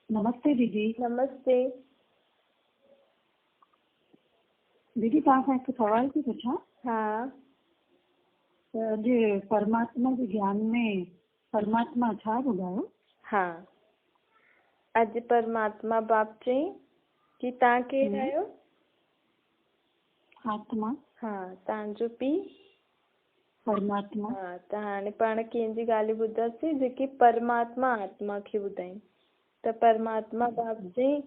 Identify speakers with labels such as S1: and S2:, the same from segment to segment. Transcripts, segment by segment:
S1: नमस्ते दीदी।
S2: नमस्ते
S1: दीदी तव्हां खां हिकु सवाल थी पुछां।
S2: हाँ
S1: त अॼु परमात्मा जे ज्ञान में परमात्मा छा ॿुधायो?
S2: हाँ अॼु परमात्मा बाप चई कि तव्हां केरु आहियो?
S1: आत्मा।
S2: हाँ तव्हांजो पीउ
S1: परमात्मा।
S2: हाँ त हाणे पाण कंहिंजी ॻाल्हि ॿुधंदासीं जेकी परमात्मा आत्मा खे ॿुधाई। त परमात्मा बाप चई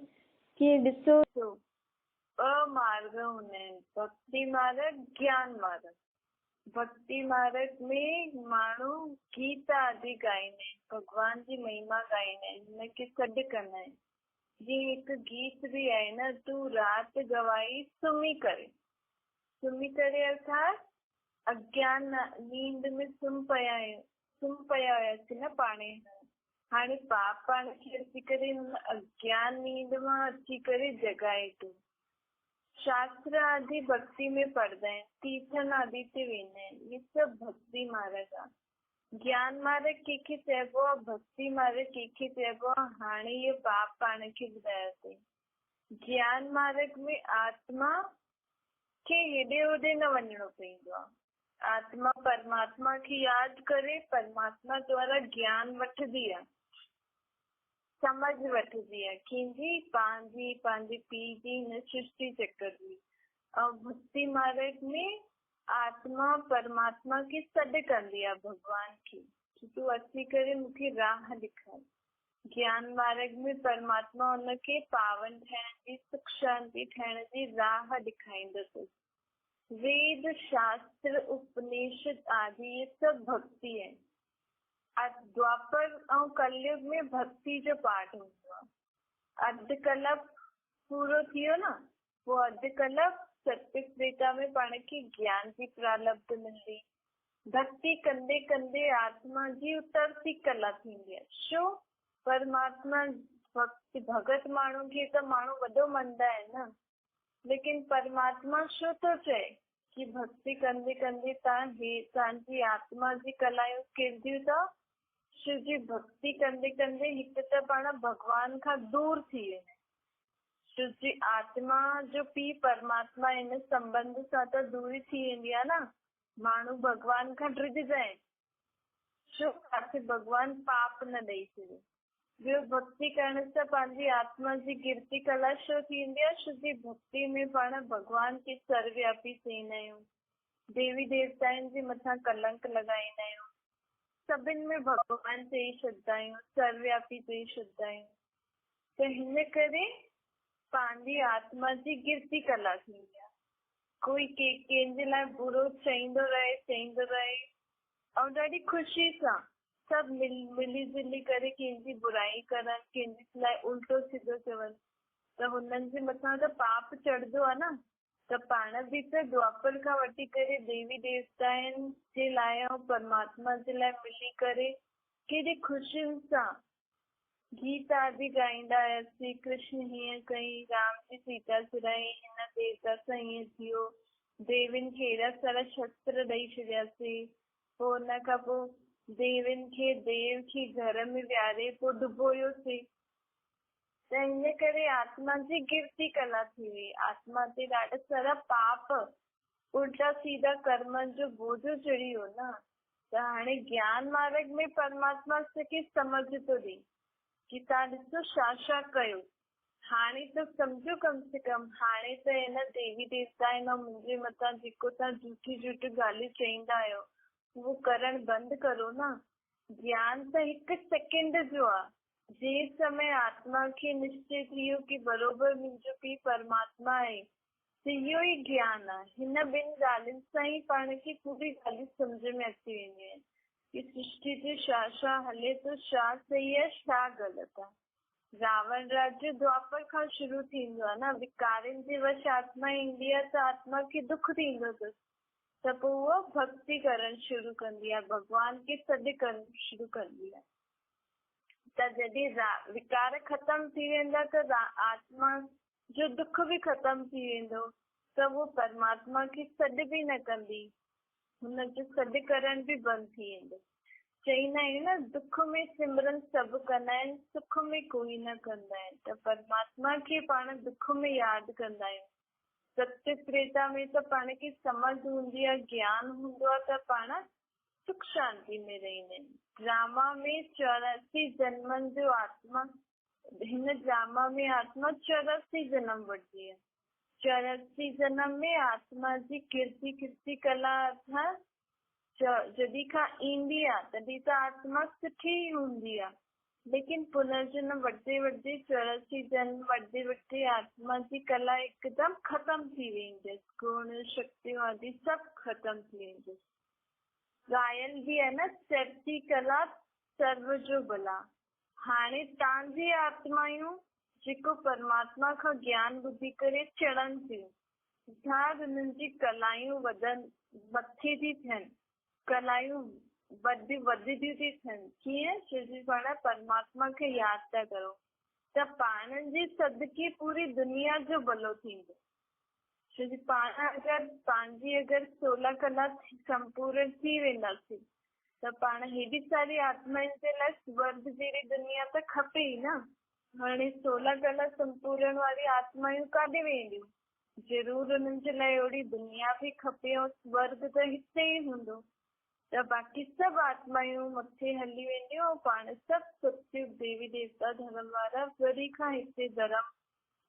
S2: कि ॾिसो ॿ मार्ग हूंदा आहिनि, भक्ति मार्ग, ज्ञान मार्ग। भक्ति मार्ग में माण्हू गीत आदि ॻाईंदा आहिनि, भगवान जी महिमा ॻाईंदा आहिनि, हुनखे सॾु कंदा आहिनि। जीअं हिकु गीत बि आहे न, तूं राति गवाई सुम्ही करे अर्थात अज्ञान नींद में सुम्ही पिया हुयासीं न पाणे। हाणे बाप पाण खे अची करे हुन अज्ञान नींद मां अची करे जगाए थो। शास्त्र आदि भक्ति में पढ़ंदा आहिनि, तीर्थन आदि ते वेंदा आहिनि, ये सभु भक्ति मार्ग आहे। ज्ञान मार्ग कंहिंखे चइबो आहे, भक्ति मार्ग कंहिंखे चइबो आहे, हाणे इहो बाप पाण खे ॿुधायो अथई। ज्ञान मार्ग में आत्मा खे हेॾे होॾे न वञिणो पवंदो आहे। आत्मा परमात्मा खे यादि करे परमात्मा द्वारा ज्ञान वठंदी आहे, समझ वठंदी आहे कंहिंजी पंहिंजे पीउ जी हिन सृष्टि चक्र जी। ऐं भक्ति मार्ग में आत्मा परमात्मा खे सॾु कंदी आहे भगवान खे कि तूं अची करे मूंखे राह ॾेखार। ज्ञान मार्ग में परमात्मा हुनखे पावन थियण जी, सुख शांति थियण जी राह ॾेखारींदो अथसि। वेद शास्त्र उपनिषद आदि ये सब भक्ति है। द्वापर ऐं कलयुग में भक्ति जो पाठ हूंदो आहे। अधु कलाक पूरो थियो न, पोइ अधु कलाक सत्य त्रेता में पाण खे ज्ञान जी प्रारब्ध मिलंदी। भक्ति कंदे कंदे आत्मा जी उतरती कला थींदी आहे। छो? परमात्मा भगत माण्हू खे त माण्हू वॾो मञंदा आहिनि न, लेकिन परमात्मा छो थो चए कि भक्ति कंदे कंदे तव्हांजी आत्मा जी कलायूं किरदियूं था। शिव जी भक्ति कंदे कंदे हिकु त पाण भगवान खां दूर थी वेंदा। शिव जी आत्मा जो पीउ परमात्मा हिन संबंध सां त दूरी थी वेंदी आहे न। माण्हू भगवान खां डिॼंदा आहिनि, छो? काथे भगवान पाप न ॾेई छॾे। ॿियो भक्ति करण सां पंहिंजी आत्मा जी कीर्ति कला छो थींदी आहे? शुद्धी भक्ति में पाण भगवान खे सर्वव्यापी चईंदा आहियूं, देवी देवताउनि जे मथां कलंक लॻाईंदा आहियूं, सभिनि में भगवान चई छॾंदा आहियूं, सर्वव्यापी चई छॾंदा आहियूं। त हिन करे पंहिंजी आत्मा जी कीर्ति कला थींदी आहे। कोई कंहिंजे लाइ बुरो चईंदो रहे ऐं ॾाढी ख़ुशी सां सभु मिली जुली करे कंहिंजी बुराई करनि, कंहिंजे लाइ उल्टो सिधो चवनि, त हुननि जे मथां त पाप चढ़ंदो आहे न। त पाण बि त द्वापर खां वठी करे देवी देवताउनि जे लाइ ऐं परमात्मा जे लाइ मिली करे केॾी ख़ुशियुनि सां गीत आदि ॻाईंदा हुआसीं। कृष्ण हीअं कई, राम जी सीता चुराई, हिन देवता सां हीअं थियो, देवियुनि खे हेॾा सारा शस्त्र ॾेई छॾियासीं। पोइ हुन खां पोइ देवियुनि खे देव खे घर में विहारे पोइ डुबोयोसीं। त हिन करे आत्मा जी कीर्ति कला थी वई। आत्मा ते ॾाढा सारा पाप, उल्टा सीधा कर्मनि जो बोझो चढ़ी वियो न। त हाणे ज्ञान मार्ग में परमात्मा खे समझ थो ॾे कि तव्हां ॾिसो छा कयो। हाणे त सम्झो, कम से कम हाणे त हिन देवी देवता आहिनि मुंहिंजे मथां जेको तव्हां झूठी ॻाल्हियूं चईंदा आहियो उहो करण बंदि करो न। ज्ञान त हिकु सेकेंड जो आहे। जे समय आत्मा खे निश्चय थी वियो कि बरोबर मुंहिंजो पीउ परमात्मा आहे, त इहो ई ज्ञान आहे। हिन ॿिनि ॻाल्हियुनि सां ई पाण खे पूरी ॻाल्हियूं सम्झ में अची वेंदियूं आहिनि कि सृष्टि जो छा हले थो, छा सही आहे, छा ग़लति आहे। रावण राज्य द्वापर खां शुरू थींदो आहे न। विकारनि जे वश आत्मा ईंदी आहे त आत्मा खे दुख थींदो अथसि, त पोइ उहो भक्ति करणु शुरू कंदी आहे, भगवान खे सॾु करणु शुरू कंदी आहे। त जॾहिं विकार ख़तम थी वेंदा त आत्मा जो दुख बि ख़तम थी वेंदो, त उहो परमात्मा खे सॾु बि न कंदी, हुनजो सॾु करण बि बंदि थी वेंदो। चईंदा आहिनि न, दुख में सिमरन सभु कंदा आहिनि, सुख में कोई न कंदा आहिनि। त परमात्मा खे पाण दुख में यादि कंदा आहियूं। सत्य त्रेता में त पाण खे समझ हूंदी आहे, ज्ञान हूंदो आहे, त पाण सुख शांति में रहंदा आहिनि। ड्रामा में 84 जन्मनि जो आत्मा, हिन ड्रामा में आत्मा 84 जन्म वठंदी आहे। 84 जन्म में आत्मा जी कीर्ति कला अथां जॾहिं खां ईंदी आहे तॾहिं त आत्मा सुठी हूंदी आहे, लेकिन पुनर्जन्म वठंदे वठंदे 84 जन्म वठंदे वठंदे आत्मा जी कला हिकदमि ख़तम थी वेंदी, गुण शक्तियूं आदि सभु ख़तम थी वेंदी। ॻायल बि आहे न, चरती कला सर्व जो भला। हाणे तव्हांजी आत्मायूं जेको परमात्मा खां ज्ञान ॿुधी करे चढ़नि थियूं, हुननि जी कलायूं वधनि, मथे थी थियनि, कलायूं वधंदियूं थी थियनि। कीअं? छोजी पाण परमात्मा खे यादि था करो, त पाण जे सदके पूरी दुनिया जो भलो थींदो। छोजी पाण पंहिंजी अगरि 16 कला संपूर्ण थी वेंदासीं त पाण हेॾी सारी आत्माउनि जे लाइ स्वर्ग जहिड़ी दुनिया त खपे ई न। हाणे 16 कला संपूर्ण वारी आत्मायूं काॾे वेंदियूं? ज़रूर हुननि जे लाइ अहिड़ी दुनिया बि खपे, ऐं स्वर्ग त हिते ई हूंदो। त बाक़ी सभु आत्मायूं मथे हली वेंदियूं, ऐं पाण सभु सतयुग देवी देवता धर्म वारा वरी खां हिते धर्म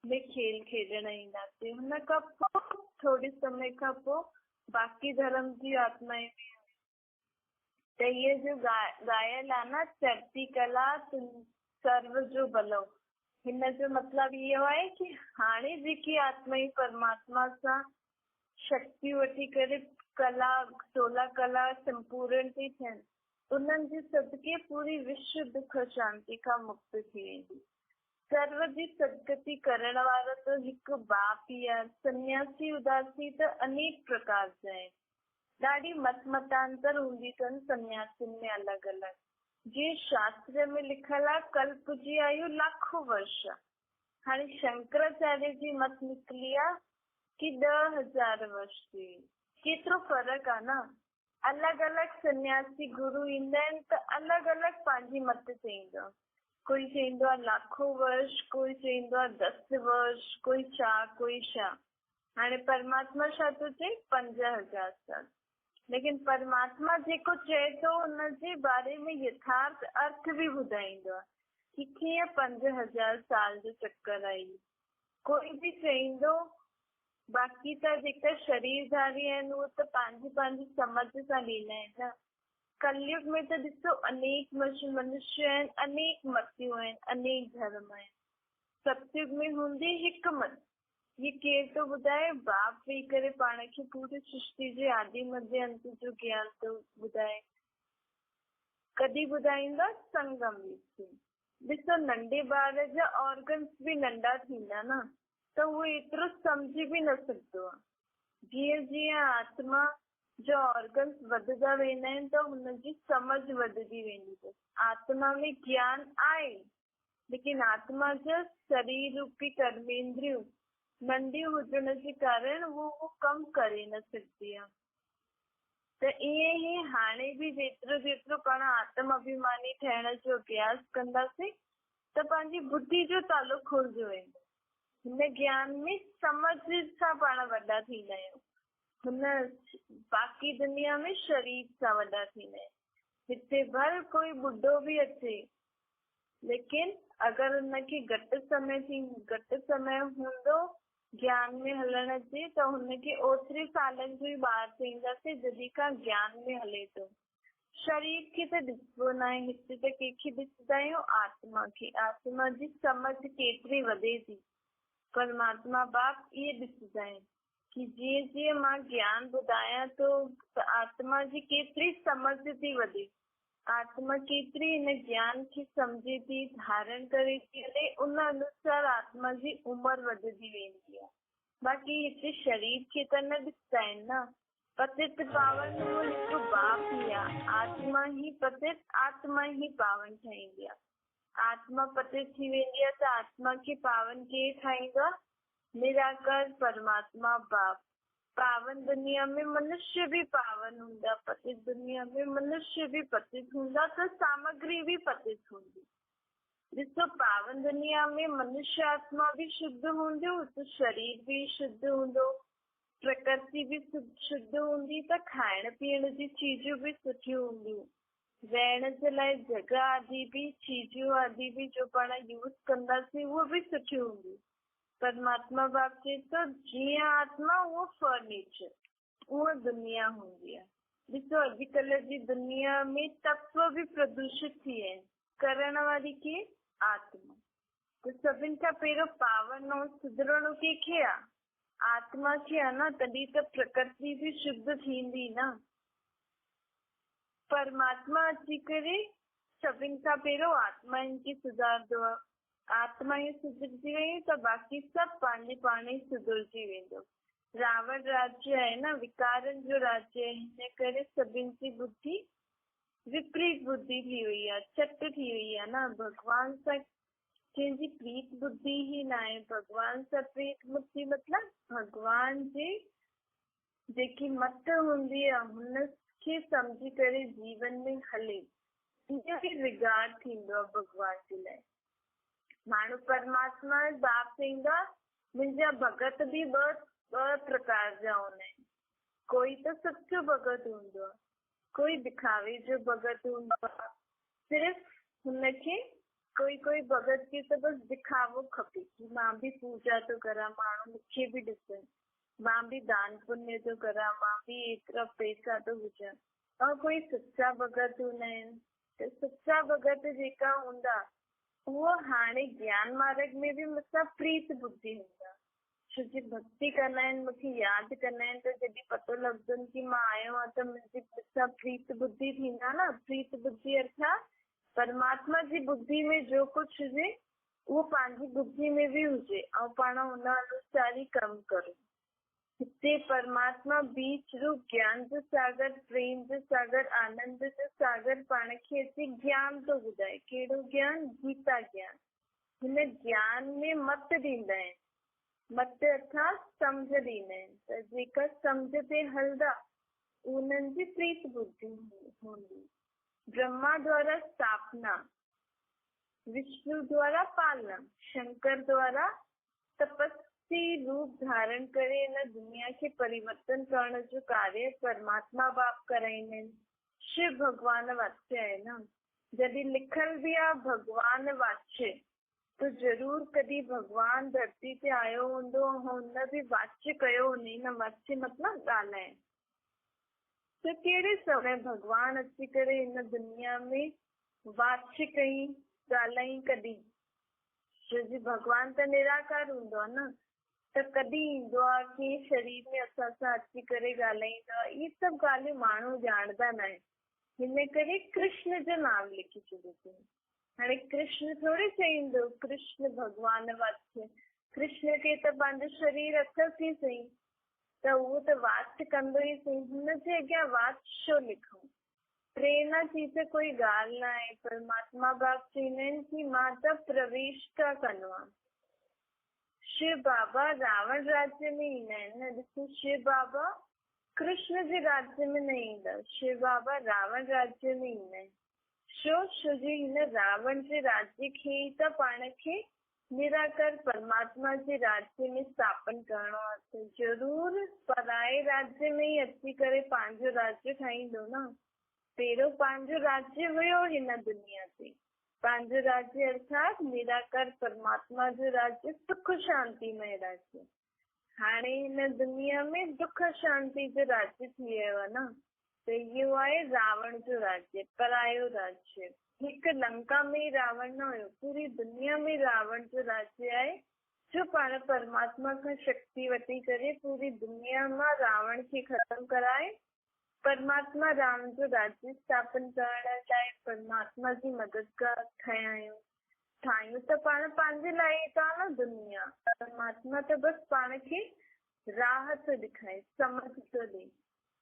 S2: में खेल खेॾण ईंदासीं। हुन खां पोइ थोरे समय खां पोइ बाक़ी धर्म जी आत्माएं बि। त इहे जो ॻायल आहे न, चरती कला सर्व जो भलो, हिन जो मतिलबु इहो आहे कि हाणे जेकी आत्माएं परमात्मा सां शक्ति वठी करे कला 16 कला संपूर्ण थी थियनि, उन्हनि जे सदके पूरी विश्व दुख शांति खां मुक्त थी वेंदी। सर्व जी सदगति करण वारो त हिकु बाप ई आहे। सन्यासी उदासी त अनेक प्रकार जा आहिनि, ॾाढी मतांतर हूंदी अथनि सन्यासियुनि में अलॻि अलॻि। जीअं शास्त्र में लिखियल आहे, कल्प जी आयु लाखों वर्ष। हाणे शंकराचार्य जी मत निकिली आहे कि 10,000 वर्ष जी। केतिरो फर्क़ु आहे न। अलॻि अलॻि सन्यासी गुरु ईंदा आहिनि त अलॻि अलॻि पंहिंजी मत चईंदो। कोई चईंदो आहे लाखों वर्ष, कोई चईंदो आहे 10 वर्ष, कोई छा। हाणे परमात्मा छा थो चए? 5,000 साल। लेकिन परमात्मा जेको चए थो हुनजे बारे में यथार्थ अर्थ बि ॿुधाईंदो आहे कि कीअं 5,000 साल जो चक्कर आई। कोई बि चईंदो, बाक़ी त जेका शरीरधारी आहिनि उहे त पंहिंजी समझ सां ॾींदा आहिनि न। कलयुग में त ॾिसो अनेक मनुष्य आहिनि, अनेक मतियूं आहिनि, अनेक धर्म आहिनि। सतयुग में हूंदी हिकु मत। ये केरु थो ॿुधाए? बाप वेही करे पाण खे पूरी सृष्टि जे आदि मध्य अंत जो ज्ञान थो ॿुधाए। कॾहिं ॿुधाईंदा? संगम युग। ॾिसो नंढे ॿार जा ऑर्गन्स बि नंढा थींदा न, त उहो एतिरो सम्झी बि न सघंदो आहे। जीअं जीअं आत्मा जो ऑर्गन्स वधंदा वेंदा आहिनि त हुनजी समझ वधंदी वेंदी अथसि। आत्मा में ज्ञान आहे, लेकिन आत्मा जो शरीर रूपी कर्मेंद्रियूं नंढियूं हुजण जे कारण वो कम करे न सघंदी आहे। त ईअं ई हाणे बि जेतिरो पाण आत्म अभिमानी ठहिण जो अभ्यास कंदासीं त पंहिंजी बुद्धि जो तालो खुलंदो वेंदो। हिन ज्ञान में समझ सां पाण वॾा थींदा आहियूं। हुन बाक़ी दुनिया में शरीर सां वॾा थींदा आहिनि। हिते भर कोई ॿुढो बि अचे, लेकिन अगरि हुनखे घटि समय हूंदो ज्ञान में हलण जे, त हुनखे ओतिरे सालनि जो ई ॿार चईंदासीं जॾहिं खां ज्ञान में हले थो। शरीर खे त ॾिसबो न आहे, हिते त कंहिंखे ॾिसंदा आहियूं? आत्मा खे। आत्मा जी समझ केतिरी वधे थी, परमात्मा बाप इहे ॾिसंदा आहिनि कि जीअं जीअं मां ज्ञान ॿुधायां थो त आत्मा जी केतिरी समझ थी वधे, आत्मा केतिरी हिन ज्ञान खे सम्झे थी, धारण करे थी हले, उन अनुसार आत्मा जी उमिरि वधंदी वेंदी आहे। बाक़ी हिते शरीर खे त न ॾिसंदा आहिनि न। पतित पावन उहो हिकु बाप ई आहे। आत्मा ही पतित, आत्मा ही पावन ठाहींदी आहे। आत्मा पतित थी वेंदी आहे त आत्मा खे पावन केरु ठाहींदो आहे? निराकार परमात्मा बाप। पावन दुनिया में मनुष्य भी पावन हुंदा, पतित दुनिया में मनुष्य भी पतित हुंदा, तो सामग्री भी पतित हुंदी। जिसको पावन दुनिया में मनुष्य आत्मा भी शुद्ध हुंदो, तो शरीर भी शुद्ध हुंदो, प्रकृति भी शुद्ध हुंदी, तो खाइण पीअण जी चीजूं भी सुठियूं हुंदियूं, रहण जे लाइ जगह आदि भी चीजूं आदि भी जो पाण यूज कंदासीं उहो भी सुठियूं हुंदियूं। परमात्मा बाप चए तो जीअं आत्मा उहो फर्नीचर, उहा दुनिया हूंदी आहे। ॾिसो अॼुकल्ह जी दुनिया में तत्व बि प्रदूषित थी विया आहिनि, करण वारी के आत्मा। तो सभिनि खां पहिरियों पावन ऐं सुधरणो कंहिंखे आहे? आत्मा खे आहे न, तॾहिं त प्रकृति बि शुद्ध थींदी न। परमात्मा अची करे सभिनि खां पहिरियों आत्माउनि खे सुधारंदो आहे। आत्मा ई सुधरजी वई त बाक़ी सभु पंहिंजे पाण ई सुधरजी वेंदो। रावण राज्य आहे न, विकारनि जो राज्य आहे, हिन करे सभिनि जी बुद्धि विपरीत बुद्धि थी वई आहे, चट थी वई आहे न। भगवान सां कंहिंजी प्रीत बुद्धि ई न आहे। भगवान सां प्रीत बुद्धि मतिलब भगवान जी जेकी मत हूंदी आहे हुनखे सम्झी करे जीवन में हले, इहो ई रिगार्ड थींदो आहे भगवान जे लाइ। माण्हू परमात्मा बाप चईंदा मुंहिंजा भगत बि ॿ प्रकार जा हूंदा आहिनि। कोई त सच्चो भगत हूंदो आहे, कोई दिखावे जो भगत हूंदो आहे। सिर्फ़ हुनखे कोई भगत खे त बसि दिखावो खपे कि मां बि पूजा थो करां, माण्हू मूंखे बि ॾिसनि, मां बि दान पुण्य थो करां, मां बि एतिरा पैसा थो विझां। ऐं कोई सच्चा भगत हूंदा आहिनि। त सच्चा भगत जेका हूंदा उहो हाणे ज्ञान मार्ग में बि मूंसां प्रीत बुद्धि हूंदा, छो जी भक्ति कंदा आहिनि, मूंखे यादि कंदा आहिनि, त जॾहिं पतो लॻंदो कि मां आयो आहियां त मुंहिंजी मूंसां प्रीत बुद्धि थींदा न। प्रीत बुद्धि अर्थात परमात्मा जी बुद्धि में जो कुझु हुजे उहो पंहिंजी बुद्धि में बि हुजे ऐं पाण हुन अनुसार ई कमु करूं। हिते परमात्मा बीच रूप ज्ञान जो सागर, प्रेम जो सागर, आनंद जो सागर पाण खे अची ज्ञान थो ॿुधाए। कहिड़ो ज्ञान? गीता ज्ञान। हिन ज्ञान में मत ॾींदा आहिनि, मत अर्थात सम्झ ॾींदा आहिनि। त जेका सम्झ ते हलंदा उन्हनि जी प्रीत बुद्धि हूंदी। ब्रह्मा द्वारा स्थापना, विष्णु द्वारा पालना, शंकर द्वारा तपस्वी रूप धारण करे हिन दुनिया खे परिवर्तन करण जो कार्य परमात्मा बाप कराईंदा आहिनि। शिव भगवान वाच्य आहे न। जॾहिं लिखल बि आहे भगवान वाच्य, तो जरूर कॾहिं भगवान धरती ते आयो हूंदो, हुन बि वाच्य कयो हुनई न। वाच्य मतलब ॻाल्हाइण। त कहिड़े समय भगवान अची करे हिन दुनिया में वाच्य कई, ॻाल्हाई कॾहिं? छो जी भगवान त निराकार हूंदो आहे न। त कॾहिं ईंदो आहे कि शरीर में असां सां अची करे ॻाल्हाईंदो आहे? इहे सभु ॻाल्हियूं माण्हू ॼाणंदा न आहिनि। हिन करे कृष्ण जो नाम लिखी छॾियो अथईं। हाणे कृष्ण थोरी चईंदो कृष्ण भगवान वाच्य। कृष्ण खे त पंहिंजो शरीर अथसि ई सही, त उहो त वाच्य कंदो ई सही। हुनजे अॻियां वाच्य छो लिखूं? प्रेरणा जी त कोई ॻाल्हि न आहे। परमात्मा बाप चईंदा आहिनि कि मां त प्रवेष्टा कंदो आहियां। शिव बाबा रावण राज्य में ईंदा आहिनि न। ॾिसो, शिव बाबा कृष्ण जे राज्य में न ईंदा, शिव बाबा रावण राज्य में ईंदा आहिनि। छो जी हिन रावण जे राज्य खे ई त पाण खे निराकार परमात्मा जे राज्य में स्थापन करणो आहे। त जरूर पराए राज्य में ई अची करे पंहिंजो राज्य ठाहींदो न। पहिरियों पंहिंजो राज्य हुयो हिन दुनिया ते। पंहिंजो राज्य अर्थात निराकार परमात्मा जो राज्य, सुख शांतिमय राज्य। हाणे हिन दुनिया में दुख शांति जो राज्य थी वियो आहे न। त इहो आहे रावण जो राज्य, परायो राज्य। हिकु लंका में रावण न हुयो, पूरी दुनिया में रावण जो राज्य आहे, जो पाण परमात्मा खां शक्ति वठी करे पूरी दुनिया मां रावण खे ख़तम कराए परमात्मा राम जो राज्य स्थापन करण लाइ परमात्मा जी मददगार ठाहियूं त पाण पंहिंजे लाइ था न दुनिया। परमात्मा त बसि पाण खे राह थो ॾेखारे, समझ थो ॾे।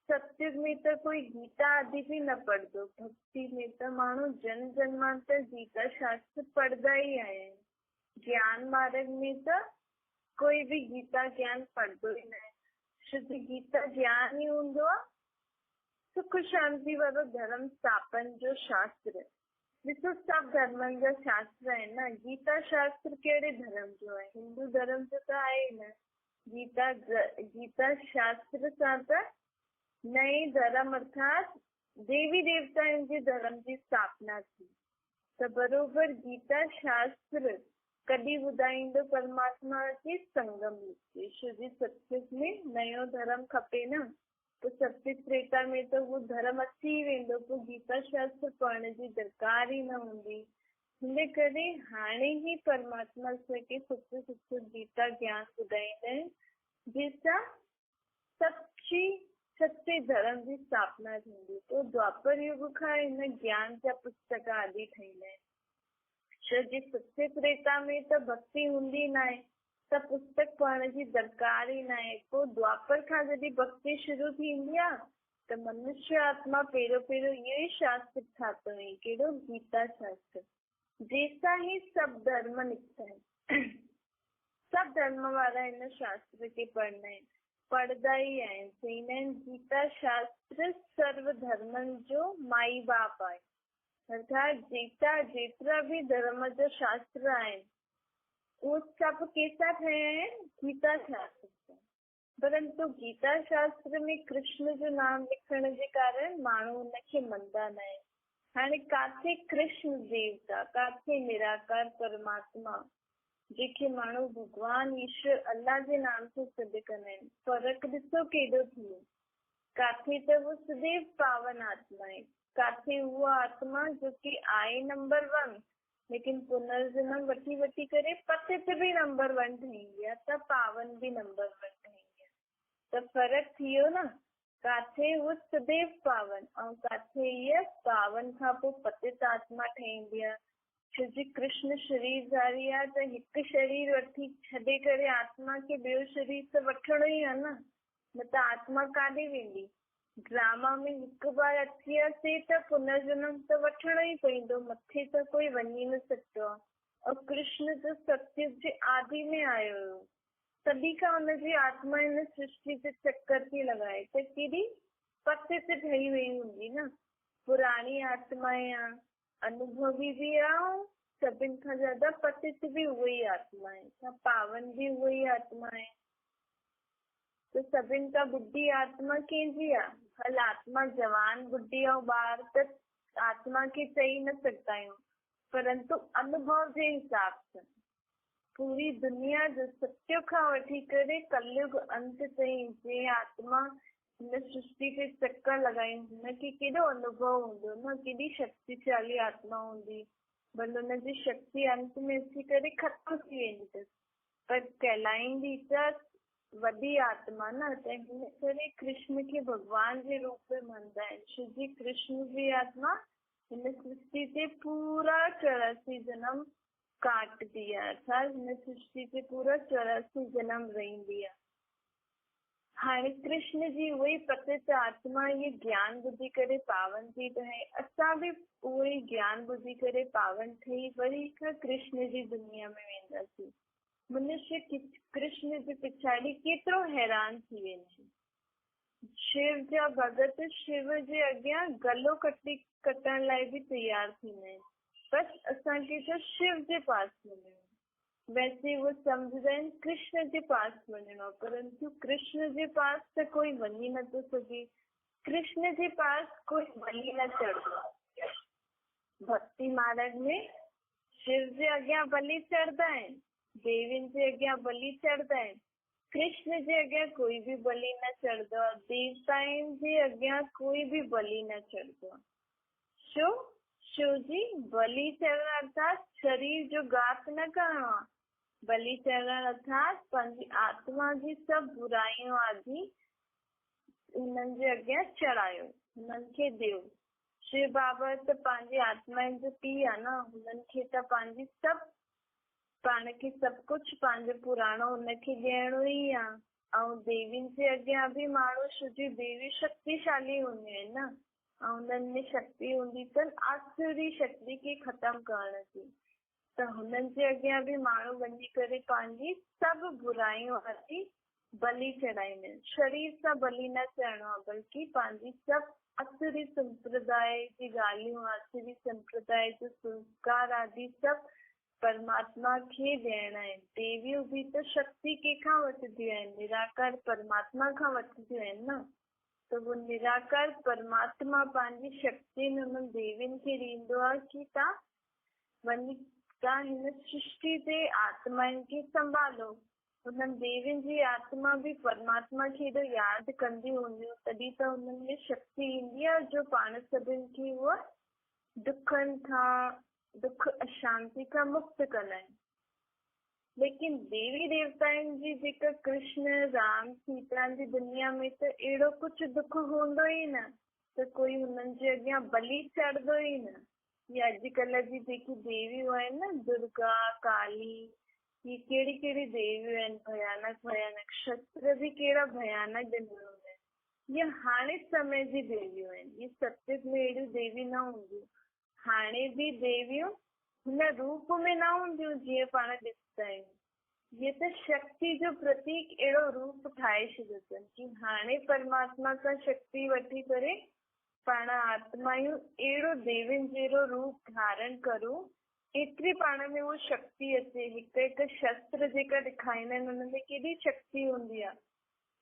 S2: सत्युग में त कोई गीता आदि बि न पढ़ंदो। भक्ति में त माण्हू जन जन्मांतर गीता शास्त्र पढ़ंदा ई आया आहिनि। ज्ञान मार्ग में त कोई बि गीता ज्ञान पढ़ंदो ई न आहे। शुद्ध गीता ज्ञान ही हूंदो आहे। सुख शांति वारो धर्म स्थापन जो शास्त्र। ॾिसो सभु धर्मनि जा शास्त्र आहिनि न। गीता शास्त्र कहिड़े धर्म जो आहे? हिंदू धर्म जो त आहे न। गीता शास्त्र सां त नए धर्म अर्थात देवी देवताउनि जे धर्म जी स्थापना थी। त बरोबर गीता शास्त्र कॾहिं ॿुधाईंदो परमात्मा जे संगम में शुद्ध सत्य में नयो धर्म खपे न। तो सत्य त्रेता में तो वो धर्म अची वेंदो, पोइ गीता शास्त्र पढ़ण जी दरकार ई न हूंदी। हिन करे हाणे ई परमात्मा असांखे सुठो सुठो गीता ज्ञान ॿुधाईंदा आहिनि, जंहिंसां सच्चे धर्म जी स्थापना थींदी। तो द्वापर युग खां हिन ज्ञान जा पुस्तक आदि ठहींदा आहिनि। छो जे सत्य त्रेता में त भक्ति हूंदी न आहे, त पुस्तक पढ़ण जी दरकार ई न आहे। पोइ द्वापर खां जॾहिं भक्ति शुरू थींदी आहे त मनुष्य आत्मा पहिरियों इहो ई शास्त्र ठातो हुई, कहिड़ो? गीता शास्त्र, जंहिंसां ई सभु धर्म निकिता आहिनि। सभु धर्म वारा हिन शास्त्र खे पढ़ंदा आहिनि, पढ़ंदा ई आहिनि। चईंदा आहिनि गीता शास्त्र सर्व धर्मनि जो माई बाप आहे। अर्थात जेतिरा बि धर्म जा शास्त्र आहिनि उहे सभु कंहिंसां ठहिया आहिनि? गीता शास्त्र सां। परंतु गीता शास्त्र में कृष्ण जो नाम लिखण जे कारण माण्हू हुनखे मञंदा न आहिनि। हाणे काथे कृष्ण देवता, काथे निराकार परमात्मा, जेके माण्हू भगवान ईश्वर अल्लाह जे नाम सां सॾु कंदा आहिनि, फ़र्क़ु ॾिसो केॾो थी वियो। काथे त वो सदैव पावन आत्मा आहे, काथे उहा आत्मा जो की आहे नंबर 1 लेकिन पुनर्जन्म वठी करे पतित बि नंबर 1 ठहींदी आहे, त पावन बि नंबर 1 ठहींदी आहे। त फ़र्क़ु थी वियो न। काथे वो सदैव पावन ऐं काथे इहा पावन खां पोइ पतित आत्मा ठहींदी आहे। छो जी कृष्ण शरीरधारी आहे, त हिकु शरीर वठी छॾे करे आत्मा खे ॿियो शरीर त वठिणो ई आहे न त आत्मा काॾे वेंदी? ड्रामा में हिकु बार अची वियासीं त पुनर्जन्म त वठिणो ई पवंदो, मथे त कोई वञी न सघंदो आहे। और कृष्ण जो सतयुग जे आदि में आयो हुयो, तॾहिं खां हुनजी आत्मा हिन सृष्टि ते चक्कर थी लॻाए, त केॾी पतित ठही वई हूंदी न। पुराणी आत्माएं आहे, अनुभवी बि आहे, सभिनि खां ज्यादा पतित बि उहो ई आत्मा आहे, पावन बि उहो ई आत्मा आहे। तो सभिनि खां बुद्धि आत्मा कंहिंजी आहे? हल आत्मा जवान बुद्धि ऐं ॿार त आत्मा खे चई न सघंदा आहियूं, परंतु अनुभव जे हिसाब सां पूरी दुनिया जो सत्य खां वठी करे कलयुग अंत ताईं जे आत्मा हिन सृष्टि ते चक्कर लॻाई हुनखे केॾो अनुभव हूंदो न, केॾी शक्तिशाली आत्मा हूंदी। भले हुनजी शक्ति अंत में अची करे ख़तम थी वेंदी अथसि, पर कहलाईंदी त वॾी आत्मा न। त हिन करे कृष्ण खे भगवान जे रूप में मञंदा आहिनि। छो जी कृष्ण जी आत्मा हिन सृष्टि ते पूरा 84 जन्म काटदी आहे, अर्थात हिन सृष्टि ते पूरा 84 जन्म रहंदी आहे। हाणे कृष्ण जी उहे पतित आत्मा ये ज्ञान ॿुधी करे पावन थी ठहे, असां बि उहो ई ज्ञान ॿुधी करे पावन ठही वरी खां कृष्ण जी दुनिया में वेंदासीं। मनुष्य कृष्ण जे पिछाड़ी केतिरो हैरान थी वेंदो। शिव जा भगत शिव जे अॻियां गलो कटण लाइ बि तयार थींदा आहिनि, बसि असांखे त शिव जे पास वञिणो। वैसे वो सम्झंदा आहिनि कृष्ण जे पास वञिणो, परंतु कृष्ण जे पास त कोई वञी नथो सघे, कृष्ण जे पास कोई वञी न चढ़ंदो। भक्ति मार्ग में शिव जे अॻियां बलि चढ़ंदा आहिनि, देवियुनि जे अॻियां बलि चढ़ंदा आहिनि, कृष्ण जे अॻियां कोई बि बलि न चढ़ंदो आहे, देवताउनि जे अॻियां कोई बि बलि न चढ़ंदो आहे। छो जी बलि चढ़ण अर्थात शरीर जो घात न करणो आहे, बलि चढ़ण अर्थात पंहिंजी आत्मा जी सभु बुराइयूं आदि हुननि जे अॻियां चढ़ायो, हुननि खे ॾियो। शिव बाबा त पंहिंजी आत्माउनि जो पीउ आहे न, हुननि खे त पंहिंजी सभु पाण खे सभु कुझु पंहिंजो पुराणो हुनखे ॾियणो ई आहे। ऐं देवियुनि जे अॻियां बि माण्हू छोजी देवी शक्तिशाली हूंदियूं आहिनि न, ऐं हुननि में शक्ति हूंदी अथनि आसुरी शक्ति खे ख़तमु करण जी, त हुननि जे अॻियां बि माण्हू वञी करे पंहिंजी सभु बुराइयूं आदि बलि चढ़ाईंदा आहिनि। शरीर सां बलि न चढ़णो आहे, बल्कि पंहिंजी सभु असुरी संप्रदाय जी ॻाल्हियूं, असुरी संप्रदाय जो संस्कार आदि सभु परमात्मा खे ॾियणा आहिनि। देवियूं बि त शक्ति कंहिंखां वठंदियूं आहिनि, निराकार परमात्मा खां वठंदियूं आहिनि न। त वो निराकार परमात्मा पंहिंजी शक्ति हुननि देवियुनि खे ॾींदो आहे कि तव्हां वञी तव्हां हिन सृष्टि जे आत्माउनि खे संभालो। हुननि देवियुनि जी आत्मा बि परमात्मा खे एॾो यादि कंदियूं हूंदियूं, तॾहिं त हुननि में शक्ति ईंदी आहे जो पाण सभिनि खे उहा दुखनि खां, दुख अशांति खां मुक्त कंदा आहिनि। लेकिन देवी देवताउनि जी जेका कृष्ण राम सीता जी दुनिया में त अहिड़ो कुझु दुख हूंदो ई न, त कोई हुननि जे अॻियां बलि चढ़ंदो ई न। ये अॼुकल्ह जी जेकी देवियूं आहिनि न, दुर्गा काली, ये कहिड़ी कहिड़ी देवियूं आहिनि, भयानक भयानक, शस्त्र बि कहिड़ा भयानक ॾिनल हूंदा आहिनि। ये हाणे समय जी देवियूं आहिनि, ये सत्युग में अहिड़ियूं देवी न हूंदियूं। हाणे बि देवियूं हुन रूप में न हूंदियूं जीअं पाण ॾिसंदा आहियूं। ये त शक्ति जो प्रतीक अहिड़ो रूप ठाहे छॾियो अथनि कि हाणे परमात्मा खां शक्ति वठी करे पाण आत्मायूं अहिड़ो देवियुनि जहिड़ो रूप धारण करूं, एतिरी पाण में उहो शक्ति अचे। हिकु हिकु शस्त्र जेका ॾेखारींदा आहिनि हुन में केॾी शक्ति हूंदी आहे।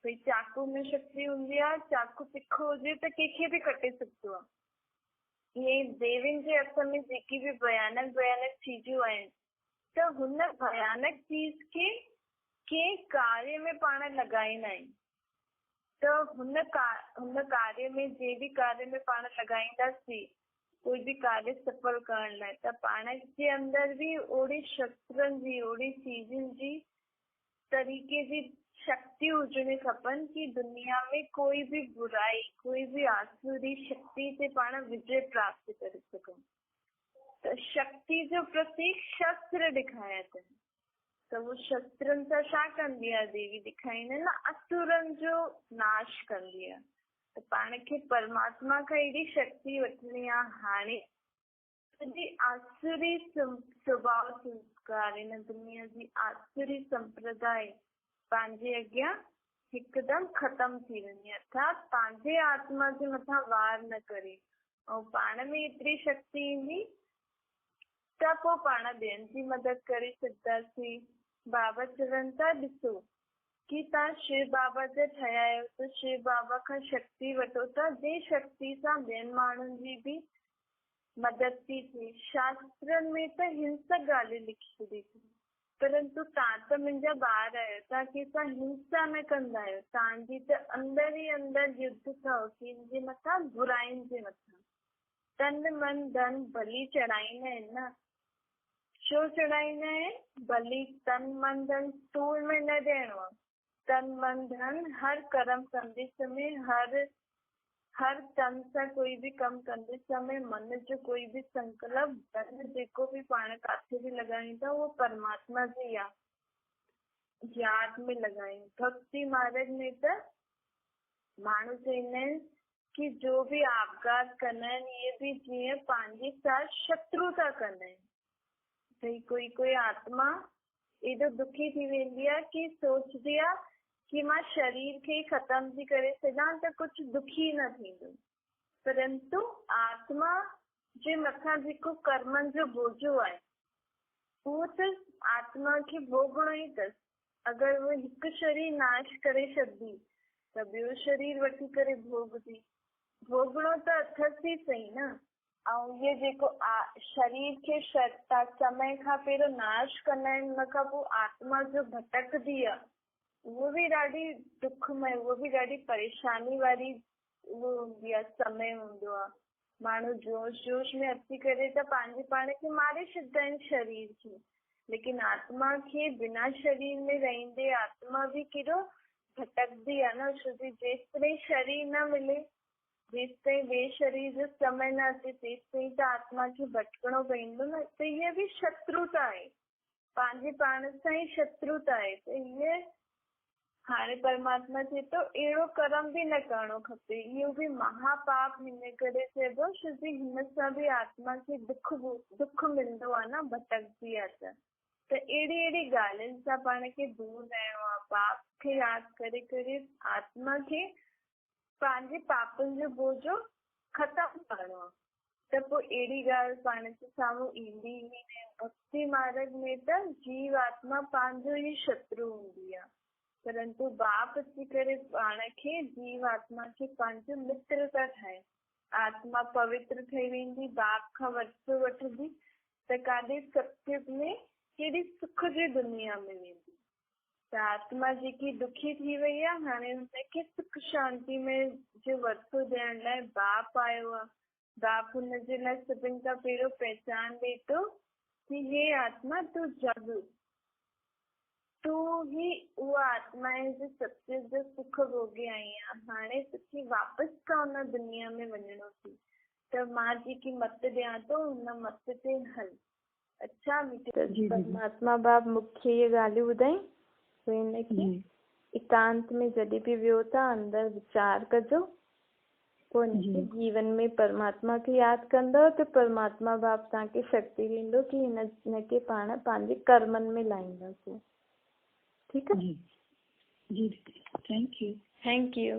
S2: भई चाकू में शक्ति हूंदी आहे, चाकू तिखो हुजे त कंहिंखे बि कटे सघंदो आहे। ये देवियुनि जे हथ में जेकी बि भयानक भयानक चीजूं आहिनि, त हुन भयानक चीज खे कंहिं कार्य में पाण लॻाईंदा आहियूं। त हुन कार्य में, जे बि कार्य में पाण लॻाईंदासीं, कोई बि कार्य सफल करण लाइ, त पाण जे अंदर बि ओड़ी शस्त्रनि जी, ओड़ी चीजुनि जी तरीक़े जी शक्ति हुजणी खपनि कि दुनिया में कोई बि बुराई, कोई बि आसुरी शक्ति से पाण विजय प्राप्त करे सघूं। त शक्ति जो प्रतीक शस्त्र ॾेखारिया अथनि। त वो शस्त्रनि सां छा कंदी आहे देवी, ॾेखारींदा आहिनि न, असुरनि जो नाश कंदी आहे। त पाण खे परमात्मा खां एॾी शक्ति वठणी आहे। हाणे सॼी आसुरी स्वभाव संस्कार, हिन दुनिया जी आसुरी संप्रदाय पंहिंजे अॻियां हिकदमि ख़तम थी वञे, अर्थात पंहिंजे आत्मा जे मथां वार न करे, ऐं पाण में एतिरी शक्ति ईंदी त पोइ पाण ॿियनि जी मदद करे सघंदासीं। बाबा चवनि था, ॾिसो कि तव्हां शिव बाबा जा ठहिया आहियो, त शिव बाबा खां शक्ति वठो था, जंहिं शक्ति सां ॿियनि माण्हुनि जी बि मदद थी थिए। शास्त्रनि में त हिंसक ॻाल्हियूं लिखी छॾी अथई, परंतु तव्हां त मुंहिंजा ॿार आहियो, तव्हां कंहिंसां हिंसा न कंदा आहियो। तव्हांजी त अंदर ई अंदर युद्ध अथव कंहिंजे मथां, बुराइनि जे मथां। तन मन धन बलि चढ़ाईंदा आहिनि न, छो चढ़ाईंदा आहिनि? बलि तन मन धन स्थूल में न ॾियणो आहे। तन मन धन हर कर्म कंदे समय, हर तन सां कोई बि कमु कंदे समय, मन जो कोई बि संकल्प, धन जेको बि पाण काथे बि लॻायूं था, उहो परमात्मा जी यादि में लॻायूं। भक्ति मार्ग में त माण्हू चवंदा आहिनि कि जो बि आपघात कंदा आहिनि, इहे बि जीअं पंहिंजे साथ शत्रुता कंदा आहिनि। भई कोई आत्मा एॾो दुखी थी वेंदी आहे कि सोचदी आहे कि मां शरीर खे ख़तम थी करे सघां त कुझु दुखी न थींदो, परंतु आत्मा जे मथां जेको कर्मनि जो बोझो आहे, उहो त आत्मा खे भोगणो ई अथसि। अगरि उहो हिकु शरीर नाश करे छॾंदी त ॿियो शरीर वठी करे भोगदी। भोगणो त अथसि ई सही न। ऐं इहे जेको शरीर खे समय खां पहिरियों नाश कंदा आहिनि, हुन खां पोइ आत्मा जो भटकदी आहे, उहो बि ॾाढी दुखमय, उहो बि ॾाढी परेशानी वारी उहो हूंदी आहे, समय हूंदो आहे। माण्हू जोश जोश में अची करे त पंहिंजे पाण खे मारे छॾींदा आहिनि शरीर खे, लेकिन आत्मा खे बिना शरीर में रहंदे आत्मा बि केॾो भटकदी आहे न। छो कि जेसिताईं शरीर न मिले, जेसिताईं ॿिए शरीर जो समय न अचे, तेसिताईं त आत्मा खे भटकणो पवंदो न। त इहा बि शत्रुता आहे, पंहिंजे पाण सां ई शत्रुता आहे। त इहे हाणे परमात्मा चए थो अहिड़ो कर्म बि न करणो खपे, इहो बि महापाप हिन करे चइबो छो कि हिन सां बि आत्मा खे दुख मिलंदो आहे न, भटकदी आहे त। त अहिड़ी अहिड़ी ॻाल्हियुनि सां पाण खे दूर रहणो आहे। पाप खे यादि करे करे आत्मा खे पंहिंजे पापनि जो बोझो ख़तमु करणो आहे। त पोइ अहिड़ी ॻाल्हि पाण जे साम्हूं ईंदी ई न। भक्ति मार्ग में त जीव आत्मा पंहिंजो ई शत्रु हूंदी आहे, परंतु बाप अची करे पाण खे जीव आत्मा खे पंहिंजो मित्र था ठाहे। आत्मा पवित्र ठही वेंदी, बाप खां वरसो वठंदी त काॾे सत्युग में कहिड़ी सुख जी दुनिया में वेंदी। त आत्मा जेकी दुखी थी वई आहे, हाणे हुनखे सुख शांति में जो वरसो ॾियण लाइ बाप आयो आहे। बाप हुनजे लाइ सभिनि खां पहिरियों पहचान ॾे थो कि हे आत्मा तूं जग, तूं ही उहा आत्मा आहे जो सत्य जो सुख भोगे आई आहे। हाणे तोखे वापसि खां हुन दुनिया में वञिणो थी, त मां जेकी मत ॾियां थो हुन मत ते हल। अच्छा परमात्मा बाप मूंखे इहे ॻाल्हियूं ॿुधाई, तो हिनखे एकांत में जॾहिं बि वियो था अंदरि वीचार कजो, पोइ हिनखे जीवन में परमात्मा खे यादि कंदव त परमात्मा बाप तव्हांखे शक्ति ॾींदो कि हिनखे पाण पंहिंजे कर्मनि में लाहींदासीं। ठीकु आहे?
S1: जी, थैंक यू।
S2: Thank you.